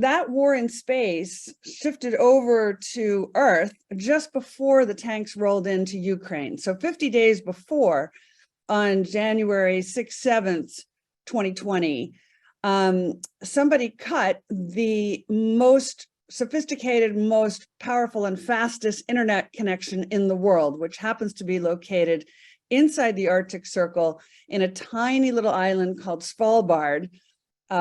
that war in space shifted over to Earth just before the tanks rolled into Ukraine. So 50 days before, on January 6th, 7th, 2020, somebody cut the most sophisticated, most powerful and fastest internet connection in the world, which happens to be located inside the Arctic Circle in a tiny little island called Svalbard,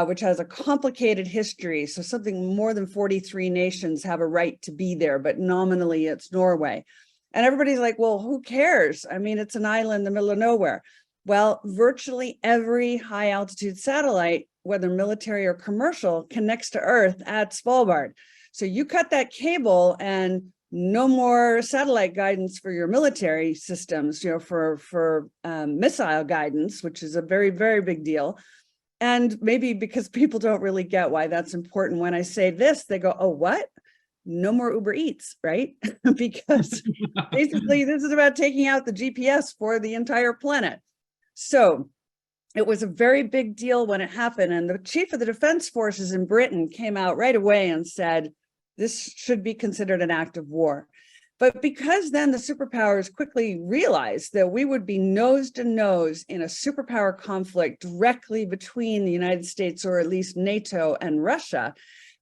which has a complicated history. So something more than 43 nations have a right to be there, but nominally it's Norway. And everybody's like, well, who cares? I mean, it's an island in the middle of nowhere. Well, virtually every high altitude satellite, whether military or commercial, connects to Earth at Svalbard. So you cut that cable and no more satellite guidance for your military systems, for missile guidance, which is a very, very big deal. And maybe because people don't really get why that's important. When I say this, they go, oh, what? No more Uber Eats, right? Because basically this is about taking out the GPS for the entire planet. So it was a very big deal when it happened. And the chief of the defense forces in Britain came out right away and said, this should be considered an act of war. But because then the superpowers quickly realized that we would be nose to nose in a superpower conflict directly between the United States, or at least NATO and Russia,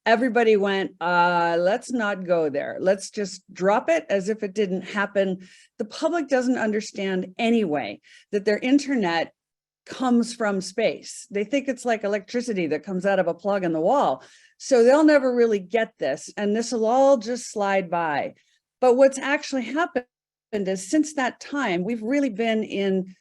everybody went, let's not go there. Let's just drop it as if it didn't happen. The public doesn't understand anyway that their internet comes from space. They think it's like electricity that comes out of a plug in the wall. So they'll never really get this, and this will all just slide by. But what's actually happened is since that time, we've really been in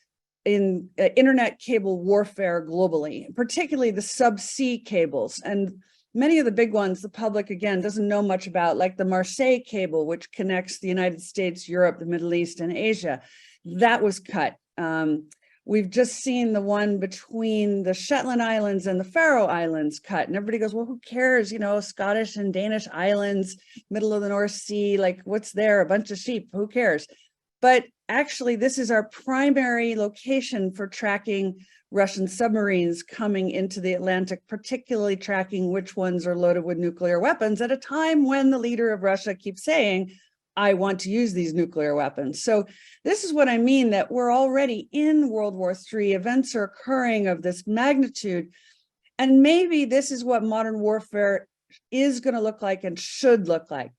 internet cable warfare globally, particularly the subsea cables. And many of the big ones, the public, again, doesn't know much about, like the Marseille cable, which connects the United States, Europe, the Middle East, and Asia. That was cut. We've just seen the one between the Shetland Islands and the Faroe Islands cut. And everybody goes, well, who cares? Scottish and Danish islands, middle of the North Sea, like what's there? A bunch of sheep, who cares? But actually, this is our primary location for tracking Russian submarines coming into the Atlantic, particularly tracking which ones are loaded with nuclear weapons at a time when the leader of Russia keeps saying, I want to use these nuclear weapons. So this is what I mean, that we're already in World War III. Events are occurring of this magnitude. And maybe this is what modern warfare is going to look like and should look like.